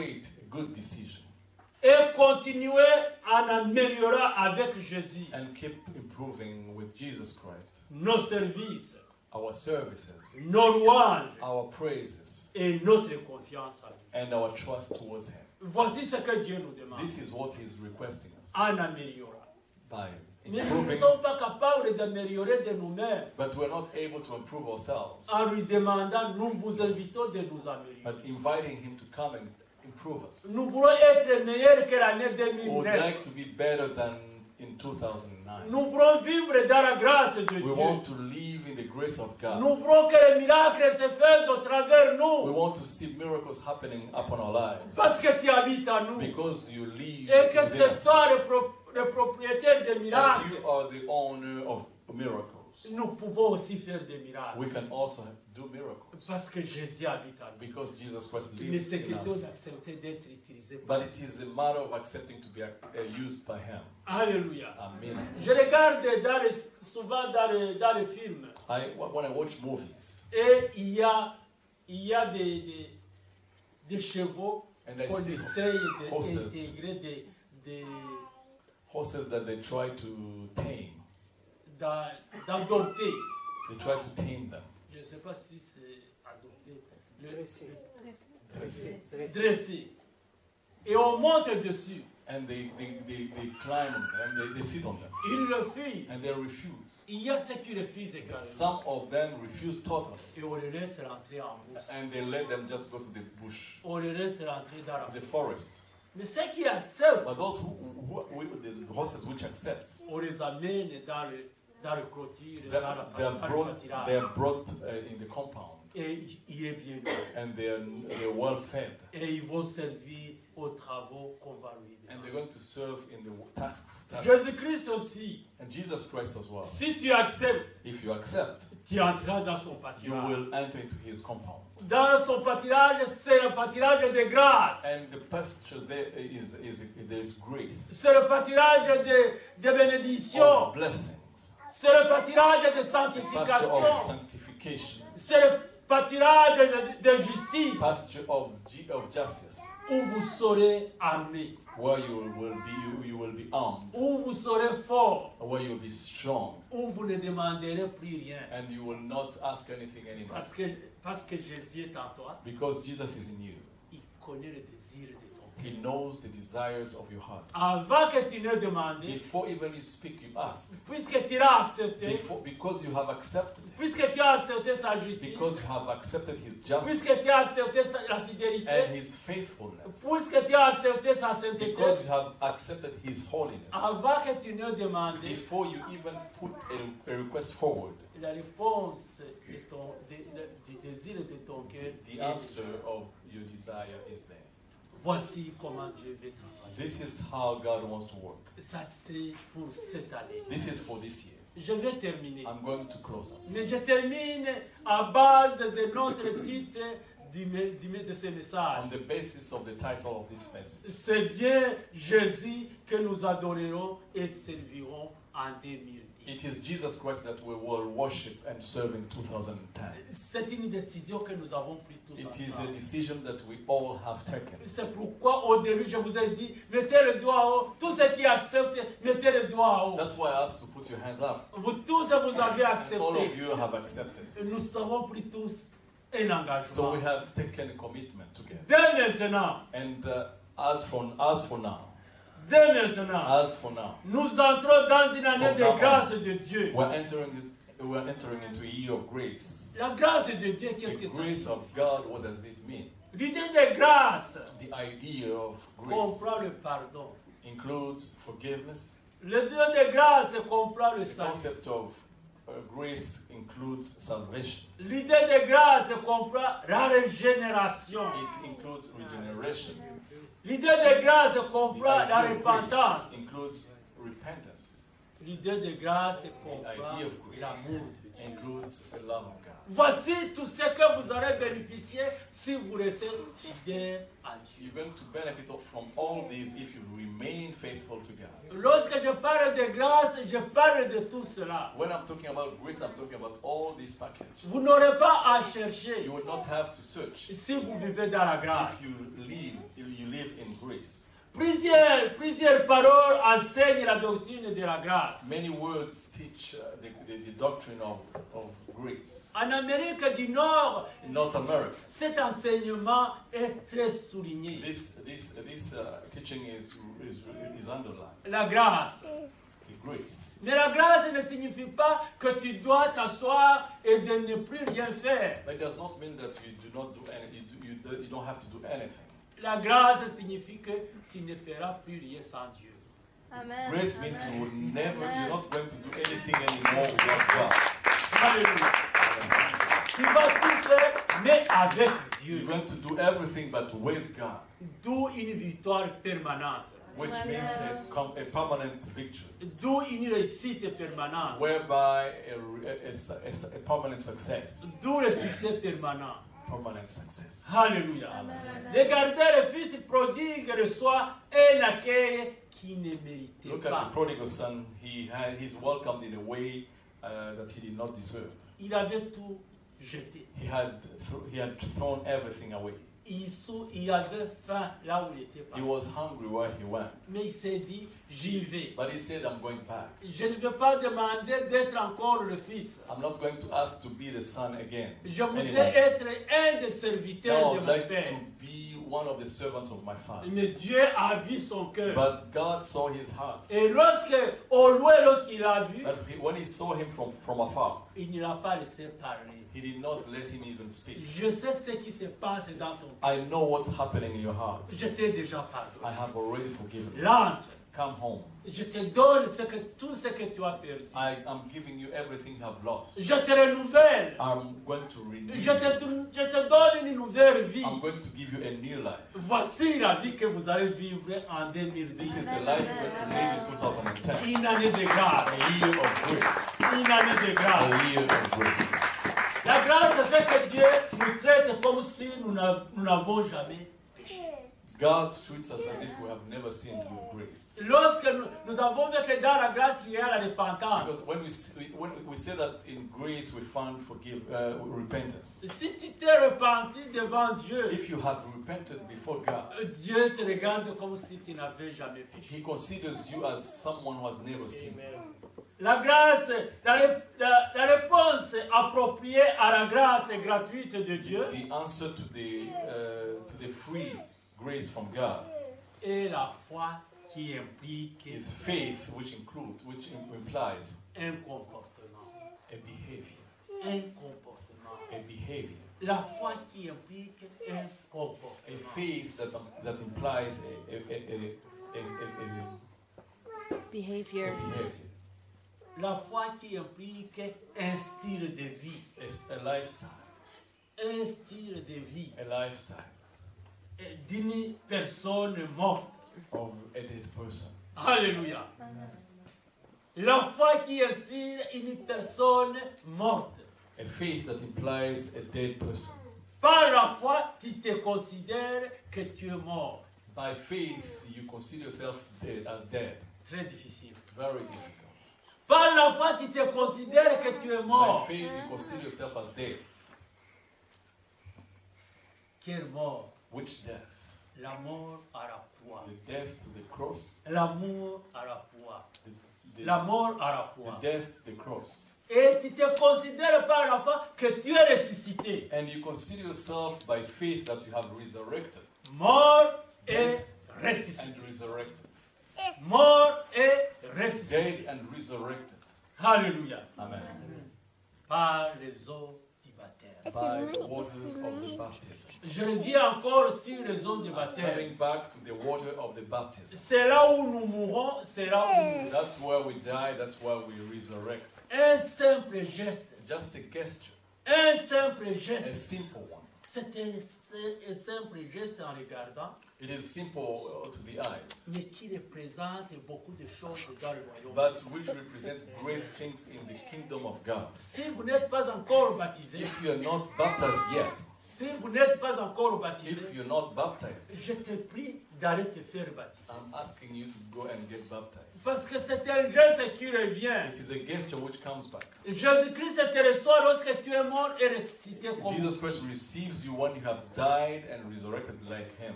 great, good decision. Et continuer à améliorer avec Jésus And keep improving with Jesus Christ. nos services, Our services, nos louanges our praises, et notre confiance à lui. and our trust towards Him. Voici ce que Dieu nous demande This is what He's requesting us en améliorant. by Mais nous ne improving. sommes pas capables d'améliorer de nous-mêmes But we're not able to improve ourselves. en lui demandant, nous vous invitons de nous But améliorer. inviting Him to come and improve us. Nous voulons être meilleurs que l'année We would 2009. like to be better than in 2009. Nous voulons vivre dans la grâce de We Dieu. want to live in the grace of God. Nous voulons que les miracles se fassent au travers We nous. want to see miracles happening upon our lives. Parce que tu habites en nous. Because you live Et que within c'est us. toi le propriétaire des And miracles. you are the owner of miracles. Nous pouvons aussi faire des miracles. We can also do miracles. Parce que Jésus habite en nous. Because Jesus Christ Mais lives c'est in question us. d'accepter d'être utilisé par But it is a matter of accepting to be used by Him. Alléluia. Amen. Je regarde souvent dans les films. When I watch movies Et il y a des chevaux and I qu'on see essaye horses. d'intégrer horses that they try to tame, d'adopter. they try to tame them. Je ne sais pas si c'est adopter. Dressing. Dresser. Et on monte dessus. And they climb on them, they sit on them, Ils refusent. and they refuse. Il y a ceux qui refusent également. Some of them refuse totally, Et on les laisse rentrer en brousse. and they let them just go to the bush, On les laisse rentrer dans la the forest. Mais ceux qui acceptent, But those the horses which accept, on les amène dans le clôture, they dans are le pâturage. brought in the compound, Et il est bien nourri. and they're well fed, Et ils vont servir aux travaux qu'on va lui and they're demander. going to serve in the tasks. Jésus-Christ aussi, And Jesus Christ as well. si tu acceptes, If you accept, tu entreras dans son you pâturage. will enter into His compound. Dans son pâturage, c'est le pâturage de grâce. And the pastures there is grace, C'est le pâturage de bénédiction. of blessings, C'est le pâturage de pasture sanctification. of sanctification, C'est le pâturage de justice pasture of justice, où vous serez armés, where you will be armed, où vous serez forts, where you'll be strong, où vous ne demanderez plus rien. and you will not ask anything anymore. Parce que Jésus est en toi, Because Jesus is in you. il connaît le désir de ton He cœur. knows the desires of your heart. Avant que tu ne demandes, Before even you speak, you ask. puisque tu l'as accepté, Because you have accepted, puisque tu as accepté sa justice, because you have accepted His justice puisque tu as accepté la and fidélité, His faithfulness, puisque tu as accepté sa sainteté, because you have accepted His holiness, avant que tu ne demandes, before you even put a request forward, la réponse du désir de ton cœur the est answer of your desire is there. voici comment Dieu veut travailler. This is how God wants to work. Ça c'est pour cette année. This is for this year. Je vais terminer. I'm going to close up. Mais je termine à base de notre titre de ce message. On the basis of the title of this message. C'est bien Jésus que nous adorerons et servirons en 2010. It is Jesus Christ that we will worship and serve in 2010. C'est une décision que nous avons prise tous It is a ensemble. decision that we all have taken. C'est pourquoi au début je vous ai dit, mettez le doigt en haut. Tous ceux qui acceptent, mettez le doigt en haut. That's why I asked to put your hands up. Vous tous, vous avez And all of accepté. you have accepted. Nous avons pris tous un So we engagement. have taken a commitment together. Dès maintenant, And as for now, nous entrons dans une année From de now on. grâce de Dieu. we're entering into a year of grace. La grâce de Dieu, qu'est-ce que The c'est? grace of God, what does it mean? L'idée de grâce The idea of grace comprend le pardon. includes forgiveness. L'idée de grâce comprend le The salut. concept of grace includes salvation. L'idée de grâce comprend la régénération. It includes regeneration. L'idée de grâce The comprend la idea of grace repentance. includes repentance. L'idée de grâce comprend idea of grace l'amour de Dieu. includes the love of God. Voici tout ce que vous aurez bénéficié si vous restez fidèle à Dieu. You're going to benefit from all these if you remain faithful to God. Lorsque je parle de grâce, je parle de tout cela. When I'm talking about grace, I'm talking about all these packages. Vous n'aurez pas à chercher You will not have to search. si vous vivez dans la grâce. If you live, you Plusieurs paroles enseignent la doctrine de la grâce. Many words teach the doctrine of grace. En Amérique du Nord, In North America, cet enseignement est très souligné. this teaching is underlined. La grâce. The grace. Mais la grâce ne signifie pas que tu dois t'asseoir et de ne plus rien faire. That does not mean that you do not do any, you don't have to do anything. La grâce signifie que tu ne feras plus rien sans Dieu. Amen. Grace means you will never, Amen. you're not going to do anything anymore without God. Alléluia. Tu vas tout faire, mais avec You're Dieu. going to do everything but with God, D'où une victoire permanente. which Amen. means a permanent victory, D'où une réussite permanente. whereby a permanent success. D'où le succès permanent. Permanent success. Alléluia. Amen. Regardez le fils prodigue reçoit un accueil qu'il ne méritait Look at pas. the prodigal son. He's welcomed in a way that he did not deserve. Il avait tout jeté. He had thrown everything away. Il avait faim là où il était pas. He was hungry where he went, Mais il s'est dit, j'y vais. but he said, "I'm going back. Je ne vais pas demander d'être encore le fils. I'm not going to ask to be the son again. Je voudrais anymore. être un des serviteurs No, de I'd mon like père. to be one of the servants of my father." Mais Dieu a vu son cœur. But God saw his heart. Et au loin, lorsqu'il a vu, But when he saw him from afar, il ne l'a pas laissé parler. he did not let him even speak. Je sais ce qui se passe dans ton cœur. I know what's happening in your heart. Je t'ai déjà pardonné. I have already forgiven you. Rentre. Come home. Je te donne tout ce que tu as perdu. I'm giving you everything you have lost. Je te renouvelle. I'm going to renew Je you. te donne une nouvelle vie. I'm going to give you a new life. Voici la vie que vous allez vivre en This 2010. is the life you're going to live in 2010. Une année de grâce. A year of grace. Une année de grâce. A year of grace. La grâce fait que Dieu nous traite comme si nous n'avons jamais péché. God treats us as if we have never sinned with grace. Lorsque nous avons vu que dans la grâce, il y a la repentance. Because when we say that in grace we find repentance. Si tu t'es repenti devant Dieu, If you have repented before God, Dieu te regarde comme si tu n'avais jamais péché. He considers you as someone who has never sinned. La grâce, la réponse appropriée à la grâce gratuite de Dieu The answer to the free grace from God est la foi qui implique is faith, which implies un comportement. a behavior. Un comportement. A behavior. La foi qui implique un A comportement. faith that implies a Behavior. behavior. La foi qui implique un style de vie. It's a lifestyle. Un style de vie A lifestyle d'une personne morte. of a dead person. Alléluia. La foi qui inspire une personne morte. A faith that implies a dead person. Par la foi, tu te considères que tu es mort. By faith, you consider yourself as dead. Très difficile. Very difficult. Par la foi, tu te considères que tu es By mort. faith, you consider yourself as dead. Quelle mort? Which death? La mort à la croix. The death to the cross. L'amour à la croix. The, La mort à la the croix. death to the cross. Et tu te considères par la foi que tu es ressuscité. And you consider yourself by faith that you have resurrected. Mort et ressuscité. And resurrected. Mort et ressuscité. Dead and resurrected. Alléluia. Amen. Par les eaux du baptême. By the waters of the baptism. Je reviens encore sur les eaux du baptême. Coming back to the water of the baptism. C'est là où nous mourons, c'est là où nous mourons. That's where we die, that's where we resurrect. Un simple geste. Just a gesture. Un simple A geste. simple one. C'est un simple geste en regardant, It is simple to the eyes, mais qui représente beaucoup de choses dans le royaume. but which represent great things in the kingdom of God. Si vous n'êtes pas encore baptisé, If you are not baptized yet, si vous n'êtes pas encore baptisé, if you're not baptized, je te prie d'aller te faire baptiser. I'm asking you to go and get baptized. Parce que c'est un geste qui revient. It is a gesture which comes back. Jésus-Christ te reçoit lorsque tu es mort et ressuscité comme Jesus Christ receives you when you have died and resurrected like Him.